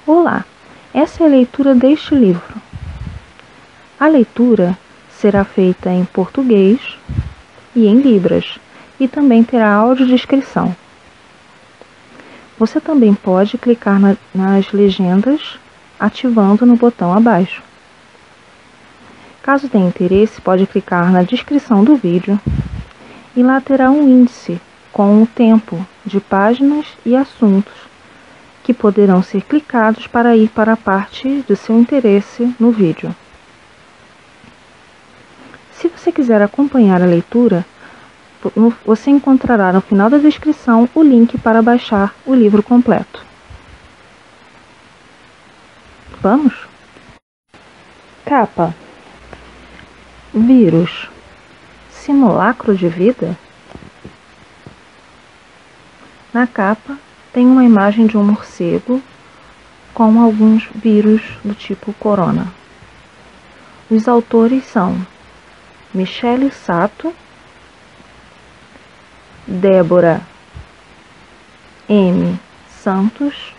Olá, essa é a leitura deste livro. A leitura será feita em português e em libras, e também terá audiodescrição. Você também pode clicar nas legendas ativando no botão abaixo. Caso tenha interesse, pode clicar na descrição do vídeo e lá terá um índice com o tempo de páginas e assuntos que poderão ser clicados para ir para a parte do seu interesse no vídeo. Se você quiser acompanhar a leitura, você encontrará no final da descrição o link para baixar o livro completo. Vamos? Capa: Vírus. Simulacro de vida? Na capa tem uma imagem de um morcego com alguns vírus do tipo corona. Os autores são Michele Sato, Débora M. Santos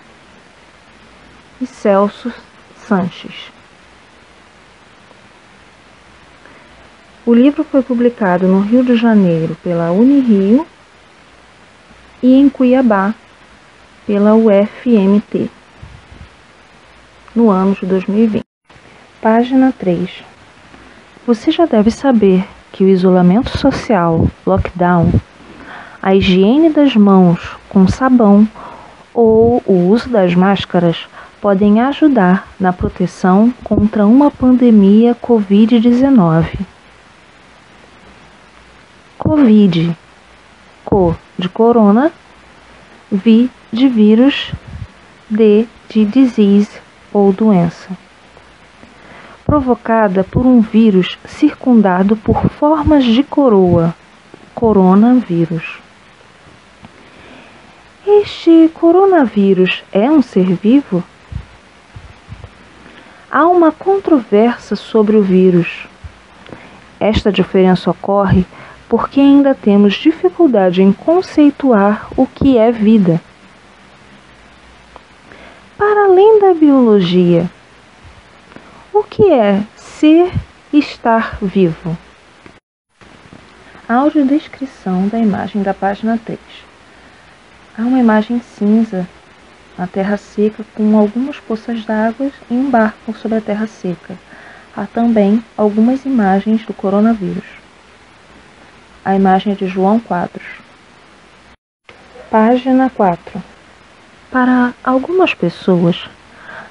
e Celso Sanches. O livro foi publicado no Rio de Janeiro pela Unirio e em Cuiabá pela UFMT, no ano de 2020. Página 3. Você já deve saber que o isolamento social, lockdown, a higiene das mãos com sabão ou o uso das máscaras podem ajudar na proteção contra uma pandemia Covid-19. Covid, co de corona, vi de vírus, de disease ou doença, provocada por um vírus circundado por formas de coroa, coronavírus. Este coronavírus é um ser vivo? Há uma controvérsia sobre o vírus. Esta diferença ocorre porque ainda temos dificuldade em conceituar o que é vida. Para além da biologia, o que é ser e estar vivo? Audiodescrição da imagem da página 3. Há uma imagem cinza na terra seca com algumas poças d'água e um barco sobre a terra seca. Há também algumas imagens do coronavírus. A imagem é de João Quadros. Página 4. Para algumas pessoas,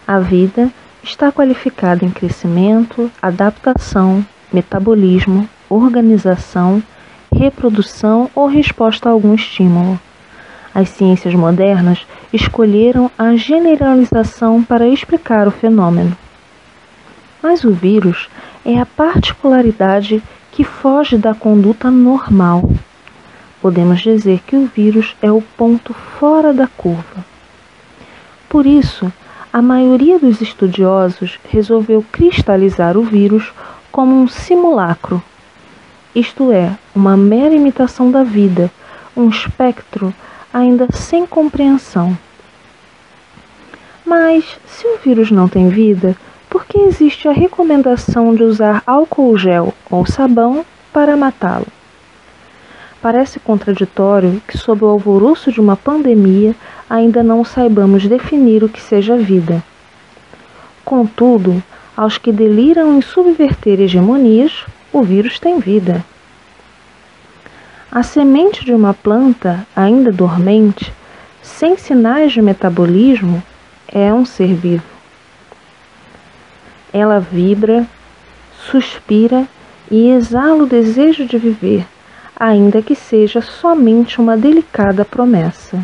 a vida está qualificada em crescimento, adaptação, metabolismo, organização, reprodução ou resposta a algum estímulo. As ciências modernas escolheram a generalização para explicar o fenômeno. Mas o vírus é a particularidade que foge da conduta normal. Podemos dizer que o vírus é o ponto fora da curva. Por isso, a maioria dos estudiosos resolveu cristalizar o vírus como um simulacro, isto é, uma mera imitação da vida, um espectro ainda sem compreensão. Mas, se o vírus não tem vida, por que existe a recomendação de usar álcool gel ou sabão para matá-lo? Parece contraditório que, sob o alvoroço de uma pandemia, ainda não saibamos definir o que seja vida. Contudo, aos que deliram em subverter hegemonias, o vírus tem vida. A semente de uma planta, ainda dormente, sem sinais de metabolismo, é um ser vivo. Ela vibra, suspira e exala o desejo de viver, ainda que seja somente uma delicada promessa.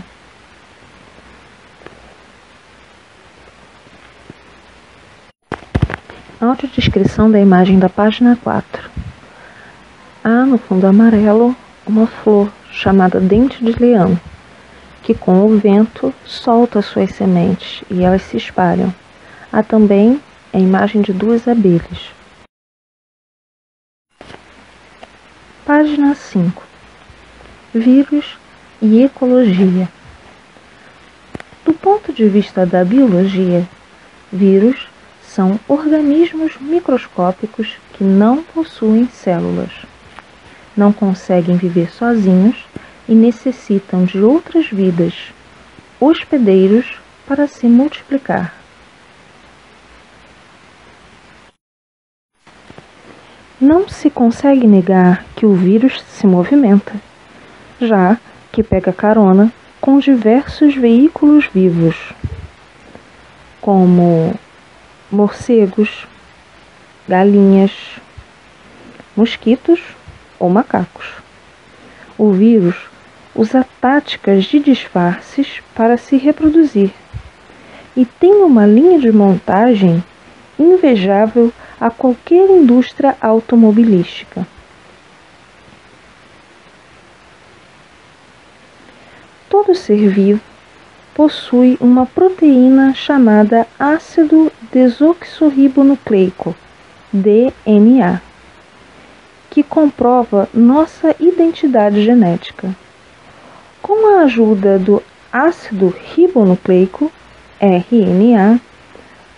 Audiodescrição da imagem da página 4. Há no fundo amarelo uma flor chamada dente de leão, que com o vento solta suas sementes e elas se espalham. Há também a imagem de duas abelhas. Página 5. Vírus e ecologia. Do ponto de vista da biologia, Vírus são organismos microscópicos que não possuem células, não conseguem viver sozinhos e necessitam de outras vidas, hospedeiros, para se multiplicar. Não se consegue negar que o vírus se movimenta, já que pega carona com diversos veículos vivos, como morcegos, galinhas, mosquitos ou macacos. O vírus usa táticas de disfarces para se reproduzir e tem uma linha de montagem invejável a qualquer indústria automobilística. Todo ser vivo possui uma proteína chamada ácido desoxirribonucleico, DNA, que comprova nossa identidade genética. Com a ajuda do ácido ribonucleico, RNA,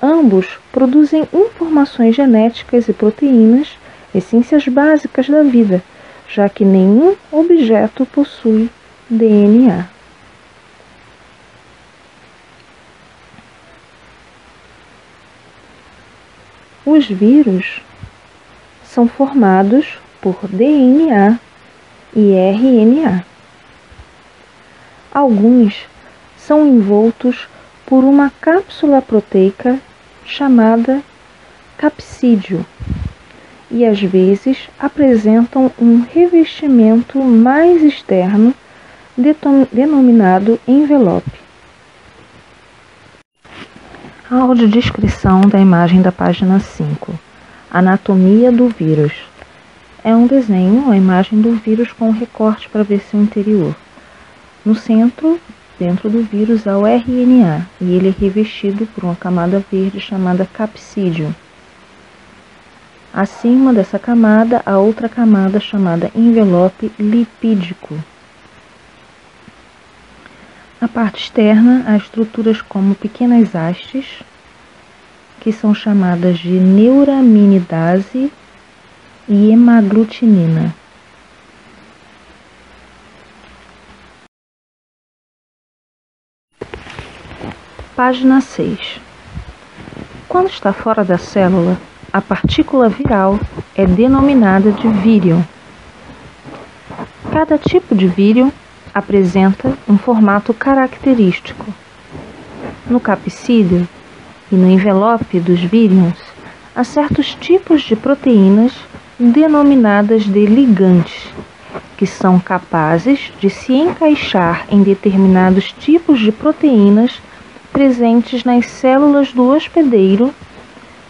ambos produzem informações genéticas e proteínas, essências básicas da vida, já que nenhum objeto possui DNA. Os vírus são formados por DNA e RNA. Alguns são envoltos por uma cápsula proteica chamada capsídeo e às vezes apresentam um revestimento mais externo denominado envelope. Audiodescrição da imagem da página 5. Anatomia do vírus. É um desenho, a imagem do vírus com um recorte para ver seu interior. No centro, dentro do vírus, há o RNA e ele é revestido por uma camada verde chamada capsídeo. Acima dessa camada, há outra camada chamada envelope lipídico. Na parte externa, há estruturas como pequenas hastes, que são chamadas de neuraminidase e hemaglutinina. Página 6. Quando está fora da célula, a partícula viral é denominada de vírion. Cada tipo de vírion apresenta um formato característico. No capsídeo e no envelope dos vírions, há certos tipos de proteínas denominadas de ligantes, que são capazes de se encaixar em determinados tipos de proteínas presentes nas células do hospedeiro,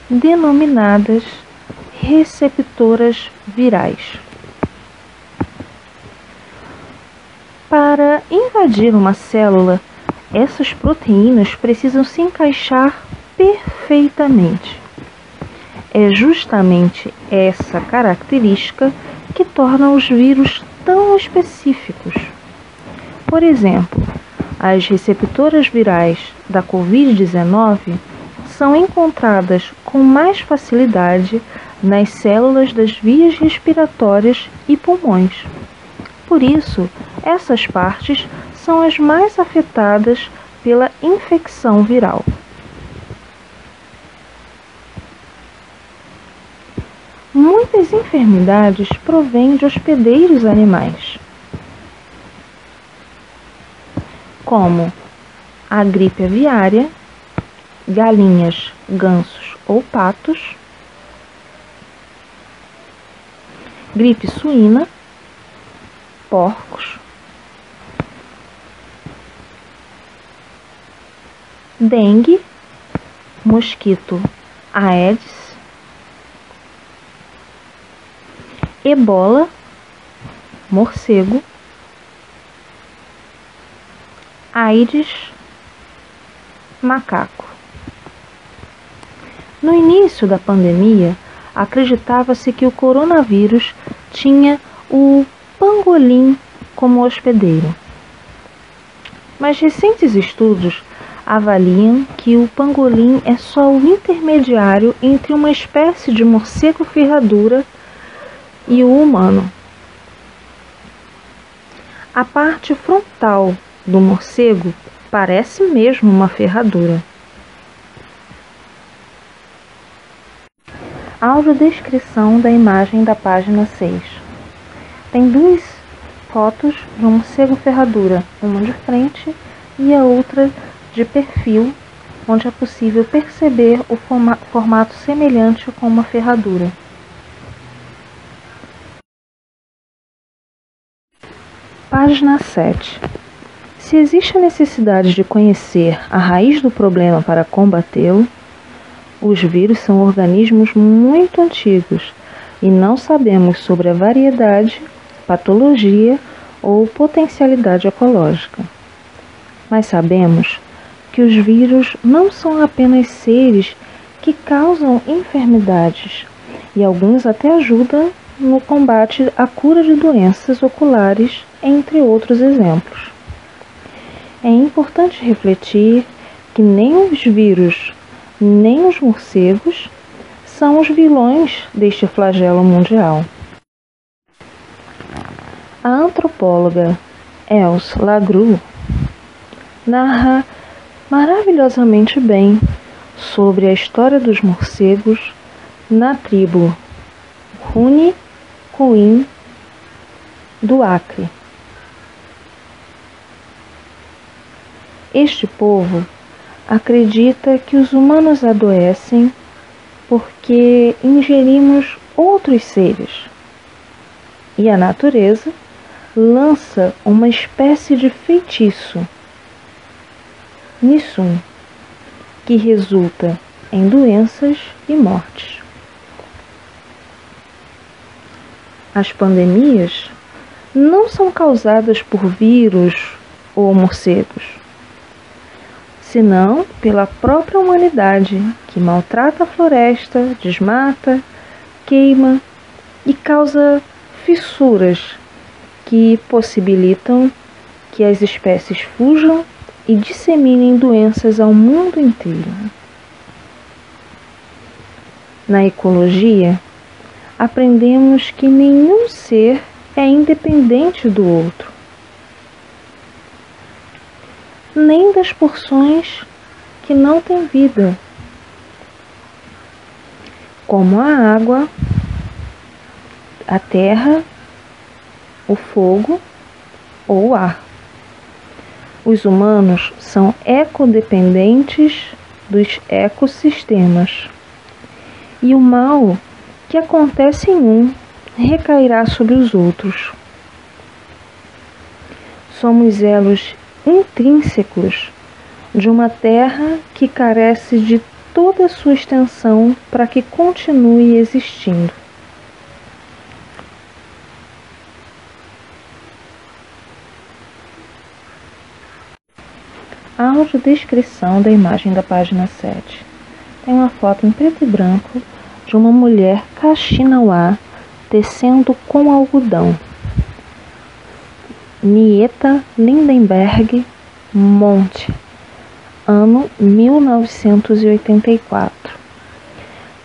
denominadas receptoras virais. Para invadir uma célula, essas proteínas precisam se encaixar perfeitamente. É justamente essa característica que torna os vírus tão específicos. Por exemplo, as receptoras virais da Covid-19 são encontradas com mais facilidade nas células das vias respiratórias e pulmões. Por isso, essas partes são as mais afetadas pela infecção viral. Muitas enfermidades provêm de hospedeiros animais, como a gripe aviária, galinhas, gansos ou patos, gripe suína, porcos, dengue, mosquito Aedes, ebola, morcego, AIDS, macaco. No início da pandemia, acreditava-se que o coronavírus tinha o pangolim como hospedeiro. Mas recentes estudos avaliam que o pangolim é só o intermediário entre uma espécie de morcego ferradura e o humano. A parte frontal do morcego parece mesmo uma ferradura. Audiodescrição da imagem da página 6. Tem duas fotos de um morcego ferradura, uma de frente e a outra de perfil, onde é possível perceber o formato semelhante com uma ferradura. Página 7. Se existe a necessidade de conhecer a raiz do problema para combatê-lo, os vírus são organismos muito antigos e não sabemos sobre a variedade, patologia ou potencialidade ecológica. Mas sabemos que os vírus não são apenas seres que causam enfermidades, e alguns até ajudam no combate à cura de doenças oculares, entre outros exemplos. É importante refletir que nem os vírus, nem os morcegos são os vilões deste flagelo mundial. A antropóloga Els Lagru narra maravilhosamente bem sobre a história dos morcegos na tribo Runi-Kuin do Acre. Este povo acredita que os humanos adoecem porque ingerimos outros seres, e a natureza lança uma espécie de feitiço, Nisum, que resulta em doenças e mortes. As pandemias não são causadas por vírus ou morcegos, senão pela própria humanidade, que maltrata a floresta, desmata, queima e causa fissuras que possibilitam que as espécies fujam e disseminem doenças ao mundo inteiro. Na ecologia, aprendemos que nenhum ser é independente do outro, nem das porções que não têm vida, como a água, a terra, o fogo ou o ar. Os humanos são ecodependentes dos ecossistemas, e o mal que acontece em um recairá sobre os outros. Somos elos intrínsecos de uma terra que carece de toda a sua extensão para que continue existindo. A audiodescrição da imagem da página 7. Tem uma foto em preto e branco de uma mulher Kaxinawá tecendo com algodão. Nieta Lindenberg Monte, ano 1984.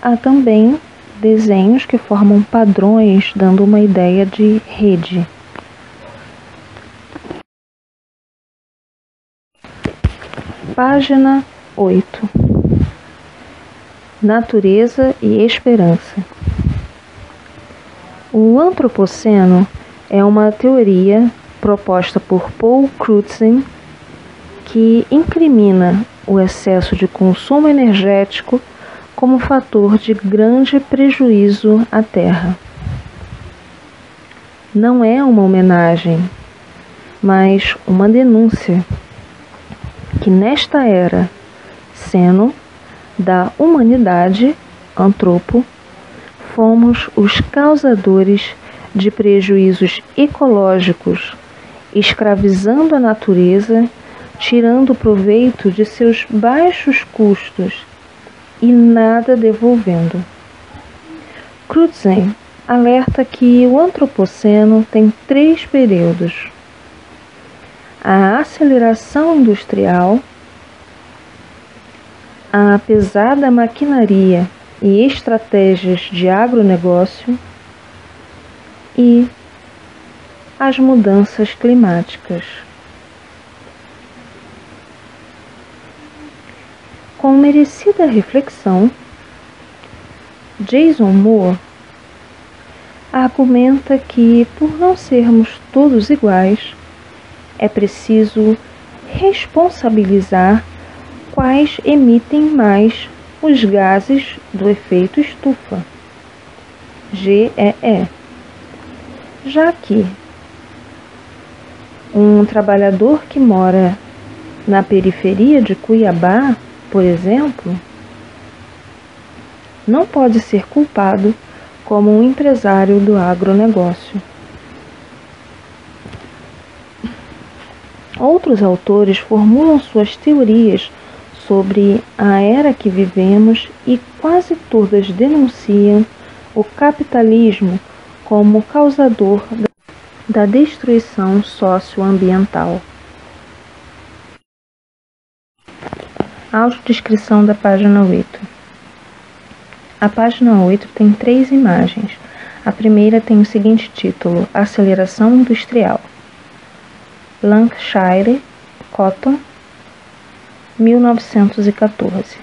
Há também desenhos que formam padrões, dando uma ideia de rede. Página 8. Natureza e esperança. O antropoceno é uma teoria proposta por Paul Crutzen que incrimina o excesso de consumo energético como fator de grande prejuízo à Terra. Não é uma homenagem, mas uma denúncia que nesta era, seno da humanidade, antropo, fomos os causadores de prejuízos ecológicos, escravizando a natureza, tirando proveito de seus baixos custos e nada devolvendo. Crutzen alerta que o antropoceno tem 3 períodos: a aceleração industrial, a pesada maquinaria e estratégias de agronegócio e as mudanças climáticas. Com merecida reflexão, Jason Moore argumenta que, por não sermos todos iguais, é preciso responsabilizar quais emitem mais os gases do efeito estufa, GEE, já que um trabalhador que mora na periferia de Cuiabá, por exemplo, não pode ser culpado como um empresário do agronegócio. Outros autores formulam suas teorias sobre a era que vivemos e quase todas denunciam o capitalismo como causador da destruição socioambiental. Audiodescrição da página 8. A página 8 tem 3 imagens. A primeira tem o seguinte título: Aceleração Industrial. Lancashire, Cotton, 1914.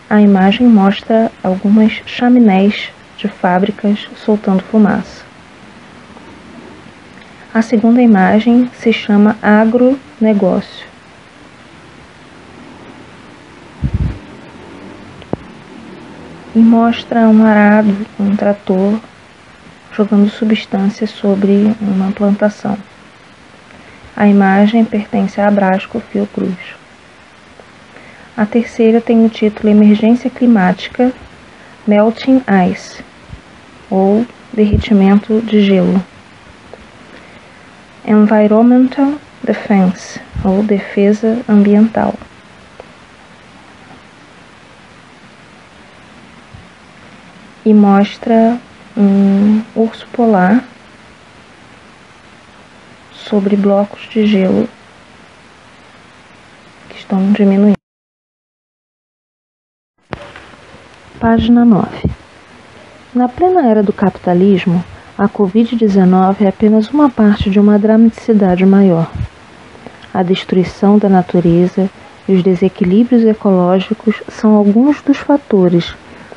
A imagem mostra algumas chaminés de fábricas soltando fumaça. A segunda imagem se chama agronegócio. E mostra um arado, um trator, jogando substâncias sobre uma plantação. A imagem pertence a Abrasco Fiocruz. A terceira tem o título Emergência Climática, Melting Ice, ou derretimento de gelo. Environmental Defense, ou defesa ambiental. E mostra um urso polar sobre blocos de gelo que estão diminuindo. Página 9. Na plena era do capitalismo, a Covid-19 é apenas uma parte de uma dramaticidade maior. A destruição da natureza e os desequilíbrios ecológicos são alguns dos fatores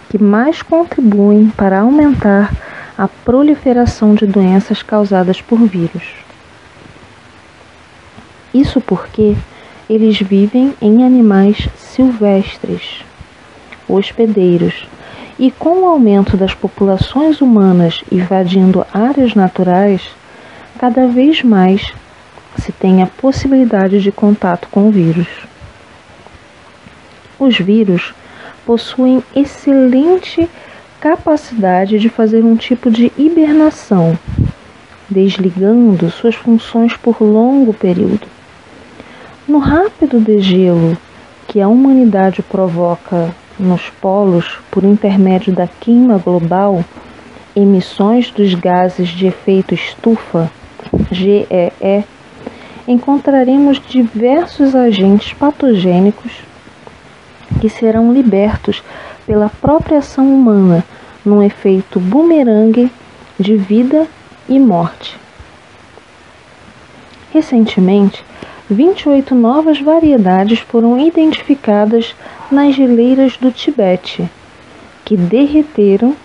que mais contribuem para aumentar a proliferação de doenças causadas por vírus. Isso porque eles vivem em animais silvestres, hospedeiros, e com o aumento das populações humanas invadindo áreas naturais, cada vez mais se tem a possibilidade de contato com o vírus. Os vírus possuem excelente capacidade de fazer um tipo de hibernação, desligando suas funções por longo período. No rápido degelo que a humanidade provoca nos polos por intermédio da queima global, emissões dos gases de efeito estufa, GEE, encontraremos diversos agentes patogênicos que serão libertos pela própria ação humana num efeito bumerangue de vida e morte. Recentemente, 28 novas variedades foram identificadas nas geleiras do Tibete, que derreteram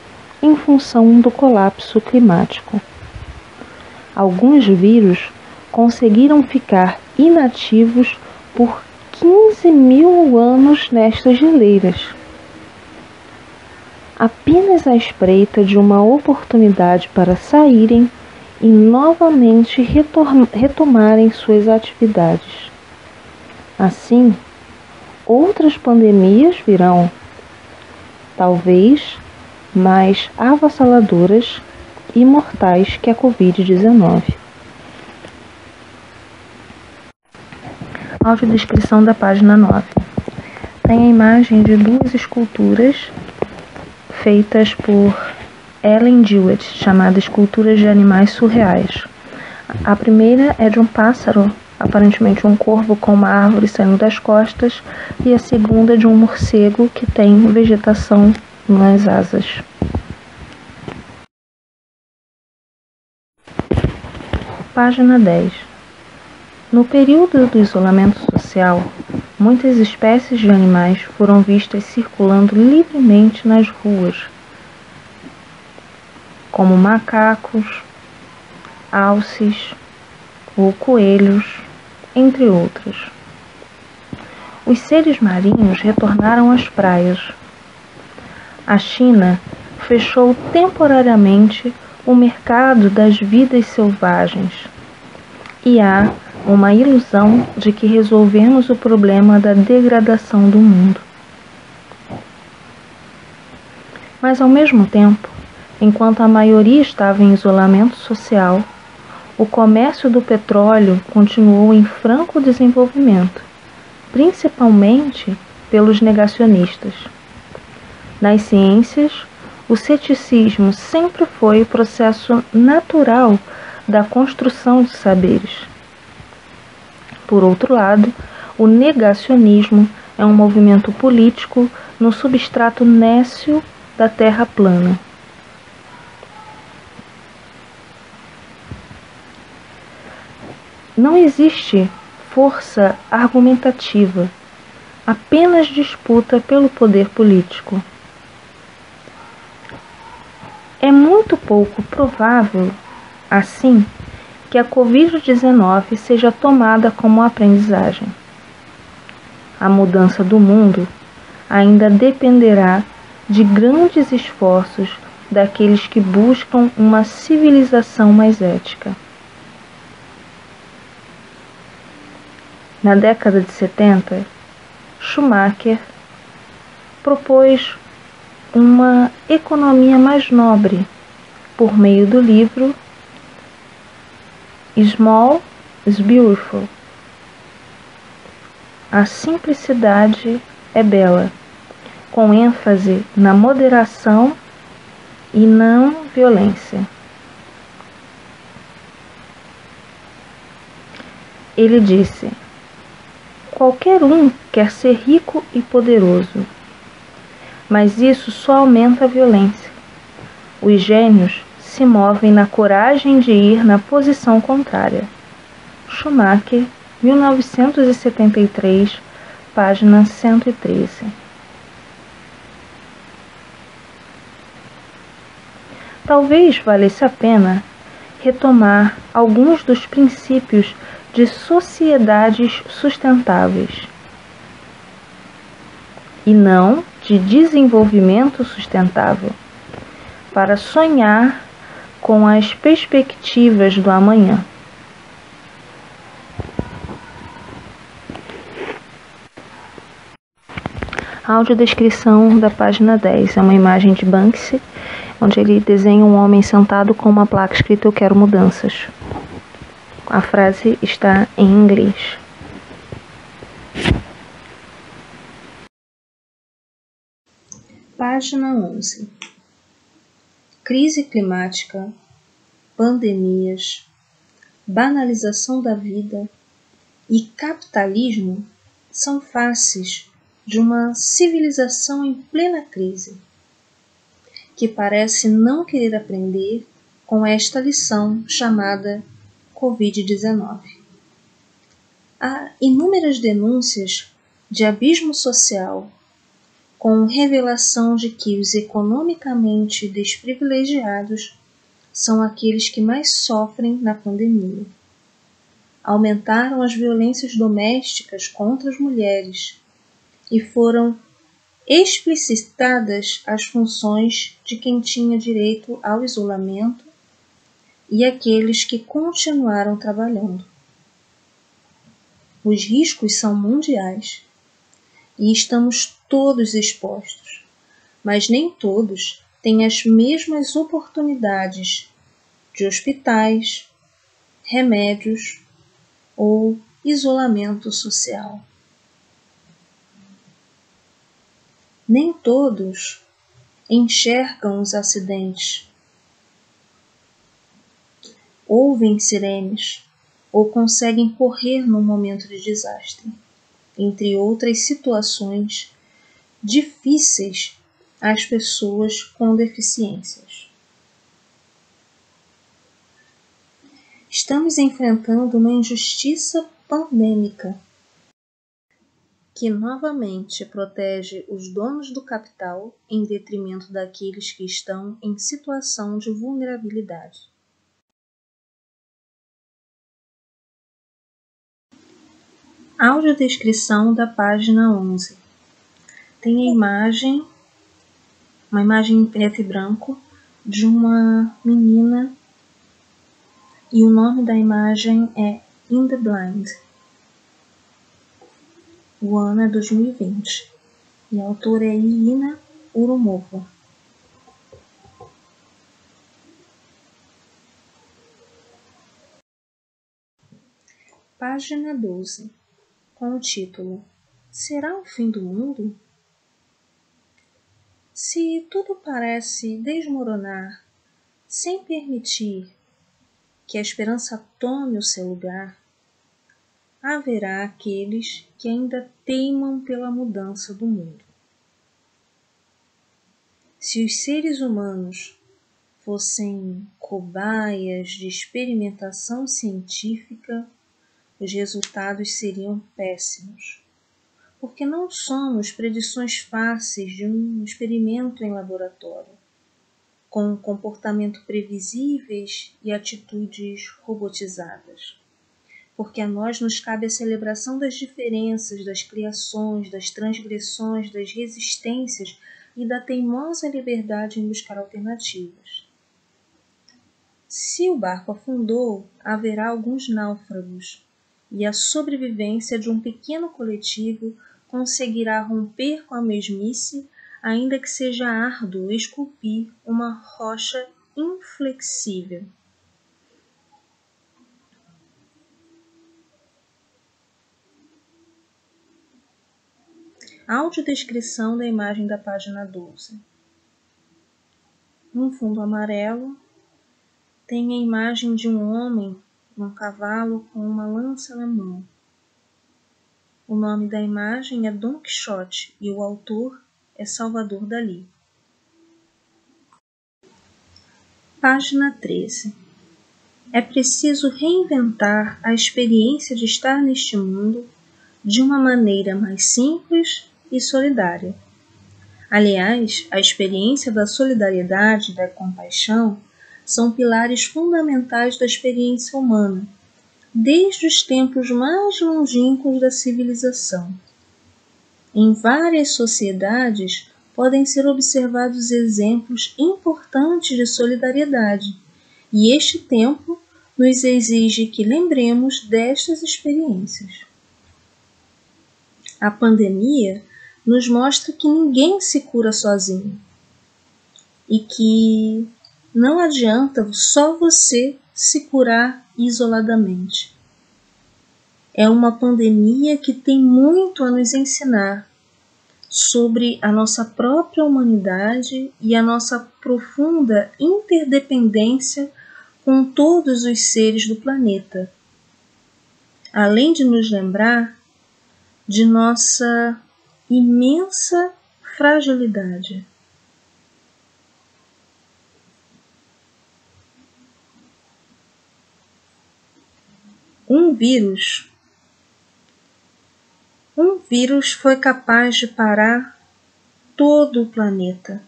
em função do colapso climático. Alguns vírus conseguiram ficar inativos por 15.000 anos nestas geleiras, apenas à espreita de uma oportunidade para saírem e novamente retomarem suas atividades. Assim, outras pandemias virão, talvez mais avassaladoras e mortais que a Covid-19. Audiodescrição da página 9. Tem a imagem de 2 esculturas feitas por Ellen Dewitt, chamadas Esculturas de Animais Surreais. A primeira é de um pássaro aparentemente um corvo com uma árvore saindo das costas, e a segunda de um morcego que tem vegetação nas asas. Página 10. No período do isolamento social, muitas espécies de animais foram vistas circulando livremente nas ruas, como macacos, alces ou coelhos, entre outros. Os seres marinhos retornaram às praias. A China fechou temporariamente o mercado das vidas selvagens e há uma ilusão de que resolvemos o problema da degradação do mundo. Mas, ao mesmo tempo, enquanto a maioria estava em isolamento social, o comércio do petróleo continuou em franco desenvolvimento, principalmente pelos negacionistas. Nas ciências, o ceticismo sempre foi o processo natural da construção de saberes. Por outro lado, o negacionismo é um movimento político no substrato nécio da Terra plana. Não existe força argumentativa, apenas disputa pelo poder político. É muito pouco provável, assim, que a Covid-19 seja tomada como aprendizagem. A mudança do mundo ainda dependerá de grandes esforços daqueles que buscam uma civilização mais ética. Na década de 70, Schumacher propôs uma economia mais nobre por meio do livro Small is Beautiful. A simplicidade é bela, com ênfase na moderação e não violência. Ele disse: qualquer um quer ser rico e poderoso, mas isso só aumenta a violência. Os gênios se movem na coragem de ir na posição contrária. Schumacher, 1973, página 113. Talvez valesse a pena retomar alguns dos princípios de sociedades sustentáveis e não de desenvolvimento sustentável, para sonhar com as perspectivas do amanhã. Audiodescrição da página 10. É uma imagem de Banksy, onde ele desenha um homem sentado com uma placa escrita "Eu quero mudanças". A frase está em inglês. Página 11. Crise climática, pandemias, banalização da vida e capitalismo são faces de uma civilização em plena crise, que parece não querer aprender com esta lição chamada Covid-19. Há inúmeras denúncias de abismo social, com revelação de que os economicamente desprivilegiados são aqueles que mais sofrem na pandemia. Aumentaram as violências domésticas contra as mulheres e foram explicitadas as funções de quem tinha direito ao isolamento e aqueles que continuaram trabalhando. Os riscos são mundiais e estamos todos expostos, mas nem todos têm as mesmas oportunidades de hospitais, remédios ou isolamento social. Nem todos enxergam os acidentes, ouvem sirenes ou conseguem correr no momento de desastre, entre outras situações difíceis às pessoas com deficiências. Estamos enfrentando uma injustiça pandêmica que novamente protege os donos do capital em detrimento daqueles que estão em situação de vulnerabilidade. Audiodescrição da página 11. Tem uma imagem em preto e branco de uma menina e o nome da imagem é In the Blind. O ano é 2020 e a autora é Irina Urumova. Página 12, com o título Será o fim do mundo? Se tudo parece desmoronar sem permitir que a esperança tome o seu lugar, haverá aqueles que ainda teimam pela mudança do mundo. Se os seres humanos fossem cobaias de experimentação científica, os resultados seriam péssimos, porque não somos predições fáceis de um experimento em laboratório, com comportamento previsíveis e atitudes robotizadas. Porque a nós nos cabe a celebração das diferenças, das criações, das transgressões, das resistências e da teimosa liberdade em buscar alternativas. Se o barco afundou, haverá alguns náufragos, e a sobrevivência de um pequeno coletivo conseguirá romper com a mesmice, ainda que seja árduo esculpir uma rocha inflexível. Audiodescrição da imagem da página 12. No fundo amarelo, tem a imagem de um homem num cavalo com uma lança na mão. O nome da imagem é Dom Quixote e o autor é Salvador Dalí. Página 13. É preciso reinventar a experiência de estar neste mundo de uma maneira mais simples e solidária. Aliás, a experiência da solidariedade e da compaixão são pilares fundamentais da experiência humana, desde os tempos mais longínquos da civilização. Em várias sociedades podem ser observados exemplos importantes de solidariedade, e este tempo nos exige que lembremos destas experiências. A pandemia nos mostra que ninguém se cura sozinho e que não adianta só você se curar isoladamente. É uma pandemia que tem muito a nos ensinar sobre a nossa própria humanidade e a nossa profunda interdependência com todos os seres do planeta, além de nos lembrar de nossa imensa fragilidade. Um vírus foi capaz de parar todo o planeta.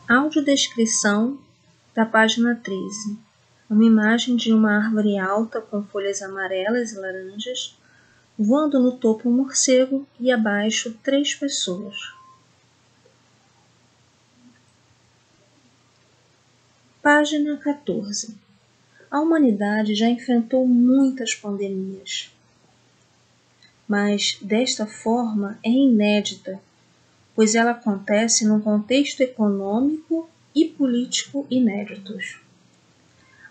Audiodescrição da página 13. Uma imagem de uma árvore alta com folhas amarelas e laranjas, voando no topo um morcego e abaixo 3 pessoas. Página 14. A humanidade já enfrentou muitas pandemias, mas desta forma é inédita, pois ela acontece num contexto econômico e político inéditos.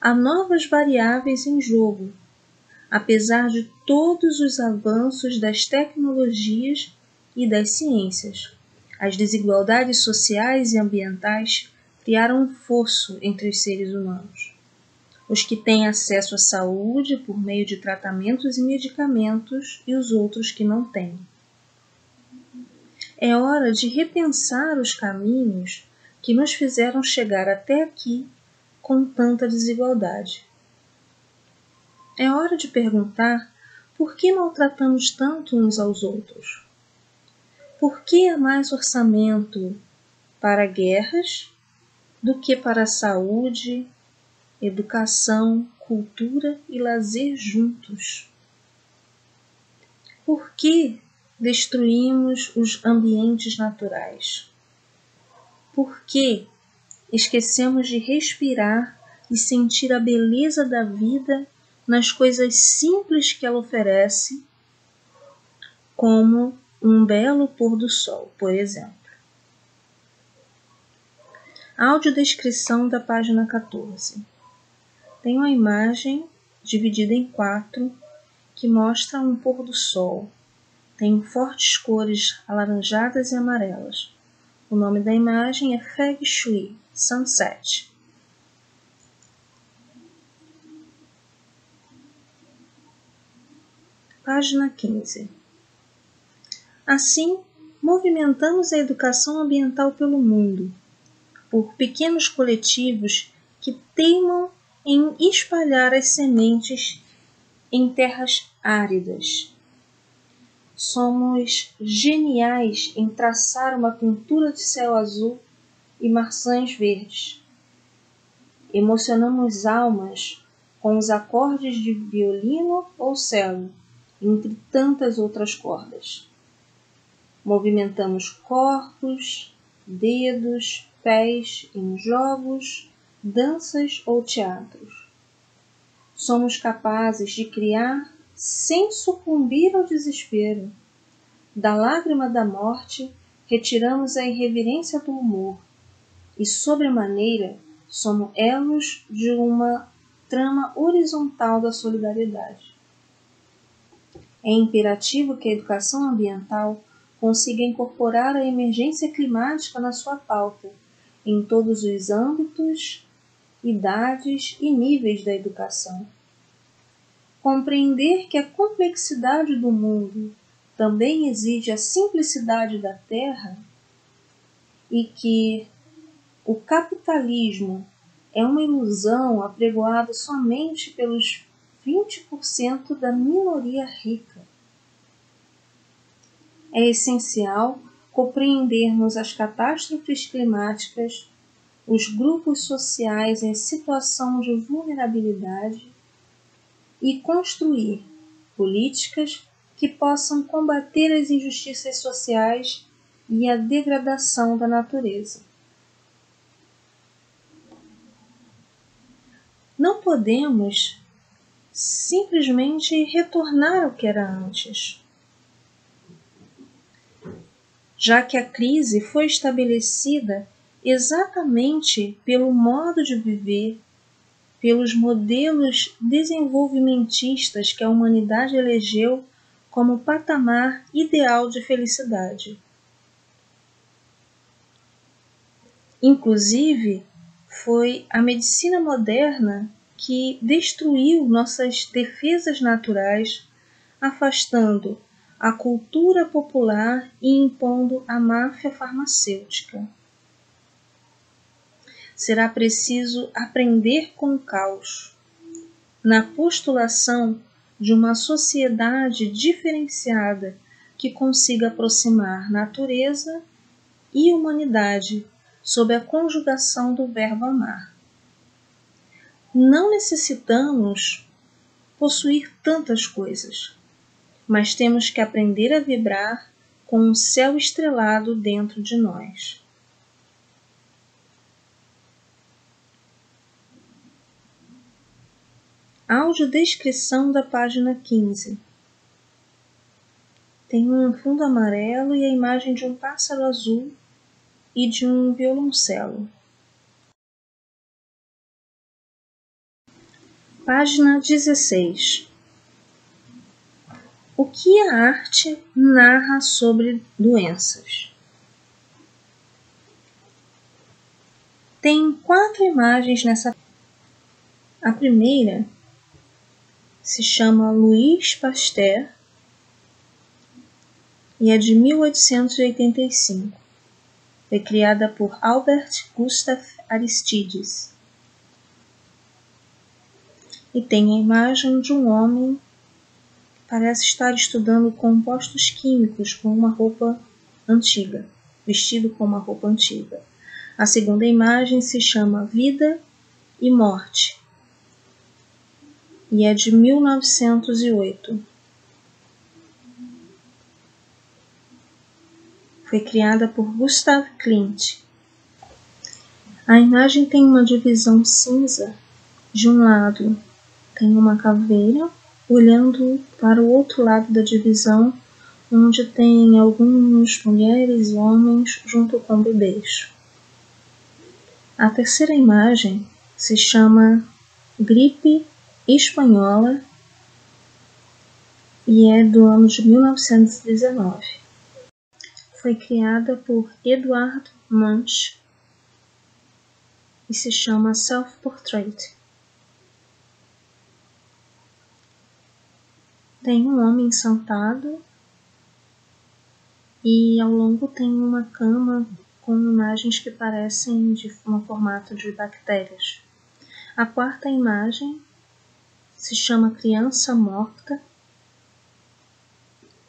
Há novas variáveis em jogo, apesar de todos os avanços das tecnologias e das ciências. As desigualdades sociais e ambientais criaram um fosso entre os seres humanos. os que têm acesso à saúde por meio de tratamentos e medicamentos e os outros que não têm. É hora de repensar os caminhos que nos fizeram chegar até aqui com tanta desigualdade. É hora de perguntar por que maltratamos tanto uns aos outros? Por que há mais orçamento para guerras do que para a saúde, educação, cultura e lazer juntos? Por que destruímos os ambientes naturais? Por que esquecemos de respirar e sentir a beleza da vida nas coisas simples que ela oferece, como um belo pôr do sol, por exemplo? Audiodescrição da página 14. Tem uma imagem dividida em 4 que mostra um pôr do sol. Tem fortes cores alaranjadas e amarelas. O nome da imagem é Feng Shui, Sunset. Página 15. Assim, movimentamos a educação ambiental pelo mundo, por pequenos coletivos que teimam em espalhar as sementes em terras áridas. Somos geniais em traçar uma pintura de céu azul e maçãs verdes. Emocionamos almas com os acordes de violino ou cello, entre tantas outras cordas. Movimentamos corpos, dedos, pés em jogos, danças ou teatros. Somos capazes de criar sem sucumbir ao desespero. Da lágrima da morte, retiramos a irreverência do humor e, sobremaneira, somos elos de uma trama horizontal da solidariedade. É imperativo que a educação ambiental consiga incorporar a emergência climática na sua pauta, em todos os âmbitos, idades e níveis da educação. Compreender que a complexidade do mundo também exige a simplicidade da Terra e que o capitalismo é uma ilusão apregoada somente pelos 20% da minoria rica. É essencial compreendermos as catástrofes climáticas, os grupos sociais em situação de vulnerabilidade e construir políticas que possam combater as injustiças sociais e a degradação da natureza. Não podemos simplesmente retornar ao que era antes, já que a crise foi estabelecida exatamente pelo modo de viver, pelos modelos desenvolvimentistas que a humanidade elegeu como patamar ideal de felicidade. Inclusive, foi a medicina moderna que destruiu nossas defesas naturais, afastando a cultura popular e impondo a máfia farmacêutica. Será preciso aprender com o caos, na postulação de uma sociedade diferenciada que consiga aproximar natureza e humanidade sob a conjugação do verbo amar. Não necessitamos possuir tantas coisas, mas temos que aprender a vibrar com um céu estrelado dentro de nós. Audiodescrição da página 15. Tem um fundo amarelo e a imagem de um pássaro azul e de um violoncelo. Página 16. O que a arte narra sobre doenças? Tem 4 imagens nessa. A primeira se chama Louis Pasteur e é de 1885. Foi criada por Albert Gustav Aristides. E tem a imagem de um homem que parece estar estudando compostos químicos com uma roupa antiga, vestido com uma roupa antiga. A segunda imagem se chama Vida e Morte e é de 1908. Foi criada por Gustav Klimt. A imagem tem uma divisão cinza. De um lado tem uma caveira olhando para o outro lado da divisão, onde tem algumas mulheres e homens junto com bebês. A terceira imagem se chama Gripe Espanhola e é do ano de 1919. Foi criada por Edvard Munch e se chama Self-Portrait. Tem um homem sentado e ao longo tem uma cama com imagens que parecem no formato de bactérias. A quarta imagem se chama Criança Morta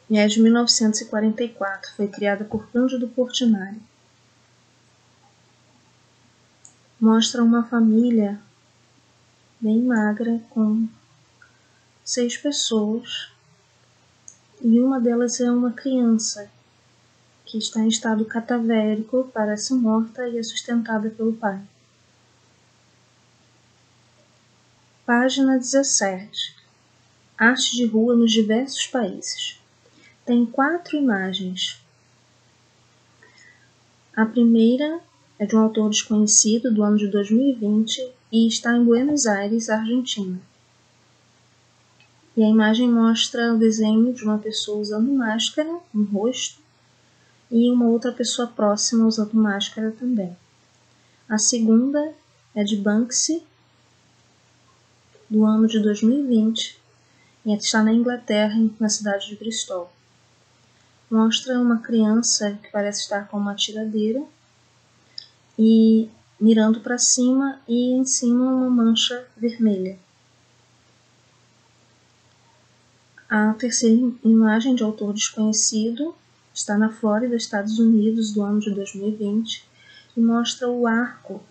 e é de 1944. Foi criada por Cândido Portinari. Mostra uma família bem magra com 6 pessoas e uma delas é uma criança que está em estado cadavérico, parece morta e é sustentada pelo pai. Página 17. Arte de rua nos diversos países. Tem 4 imagens. A primeira é de um autor desconhecido do ano de 2020 e está em Buenos Aires, Argentina. E a imagem mostra o desenho de uma pessoa usando máscara no rosto e uma outra pessoa próxima usando máscara também. A segunda é de Banksy, do ano de 2020, e está na Inglaterra, na cidade de Bristol. Mostra uma criança que parece estar com uma tiradeira e mirando para cima e em cima uma mancha vermelha. A terceira imagem de autor desconhecido está na Flórida, Estados Unidos, do ano de 2020, e mostra o arco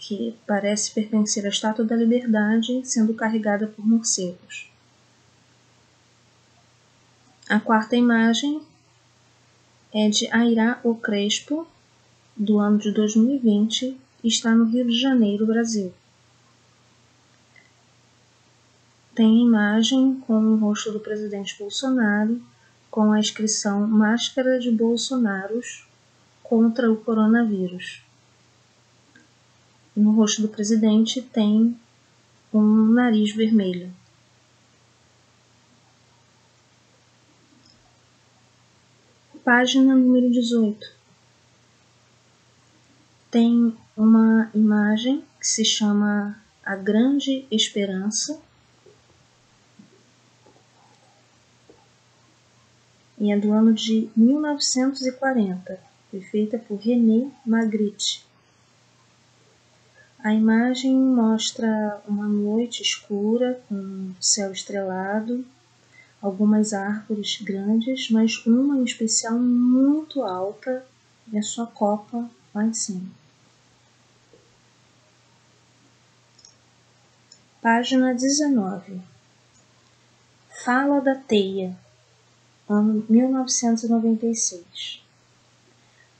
que parece pertencer à Estátua da Liberdade sendo carregada por morcegos. A quarta imagem é de Airá O Crespo, do ano de 2020, e está no Rio de Janeiro, Brasil. Tem a imagem com o rosto do presidente Bolsonaro, com a inscrição Máscara de Bolsonaros contra o coronavírus. No rosto do presidente tem um nariz vermelho. Página número 18. Tem uma imagem que se chama A Grande Esperança e é do ano de 1940. Foi feita por René Magritte. A imagem mostra uma noite escura com céu estrelado, algumas árvores grandes, mas uma em especial muito alta e a sua copa lá em cima. Página 19. Fala da Teia, ano 1996.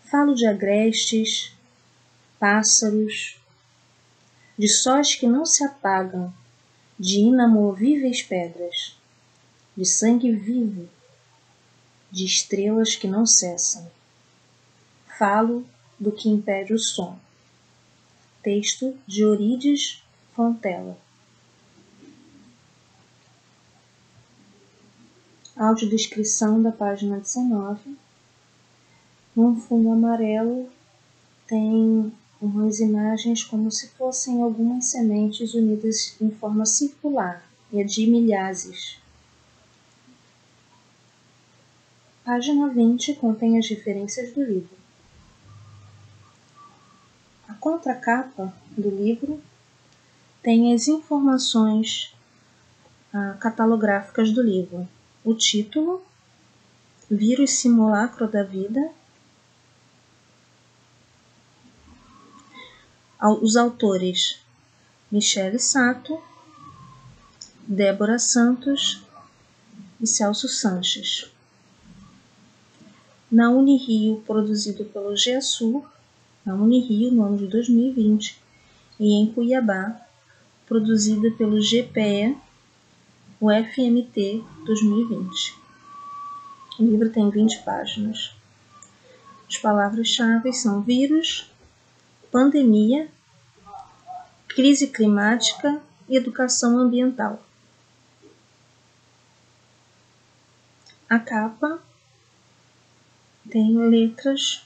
Falo de agrestes, pássaros, de sóis que não se apagam, de inamovíveis pedras, de sangue vivo, de estrelas que não cessam. Falo do que impede o som. Texto de Eurídice Fontella. Audiodescrição da página 19. Num fundo amarelo tem umas imagens como se fossem algumas sementes unidas em forma circular, e de milhares. Página 20 contém as referências do livro. A contracapa do livro tem as informações catalográficas do livro. O título, Vírus Simulacro da Vida. Os autores, Michele Sato, Débora Santos e Celso Sanches. Na Unirio, produzido pelo GESUR, na Unirio, no ano de 2020, e em Cuiabá, produzida pelo GPE, UFMT 2020. O livro tem 20 páginas. As palavras-chave são vírus, pandemia, crise climática e educação ambiental. A capa tem letras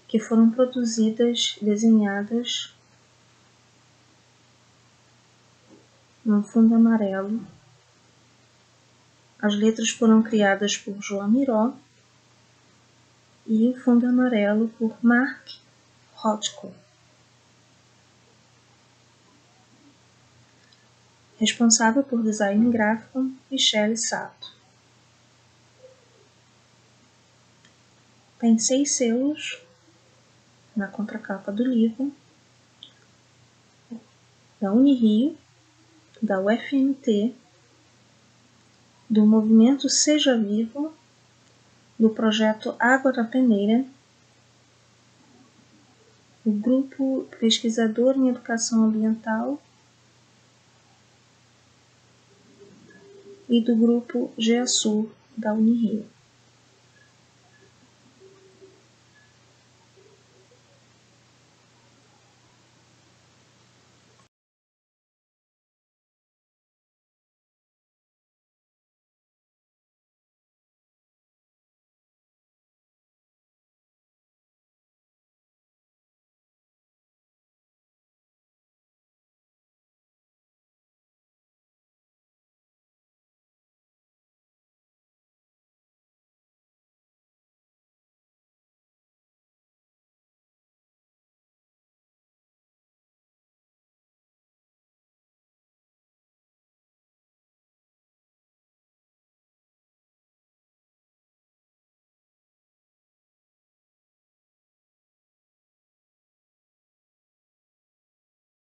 que foram produzidas, desenhadas num fundo amarelo. As letras foram criadas por João Miró e o fundo amarelo por Mark Rothko. Responsável por design gráfico, Michele Sato. Tem 6 selos na contracapa do livro, da Unirio, da UFMT, do Movimento Seja Vivo, do Projeto Água da Peneira, do Grupo Pesquisador em Educação Ambiental e do Grupo GESUR da Unirio.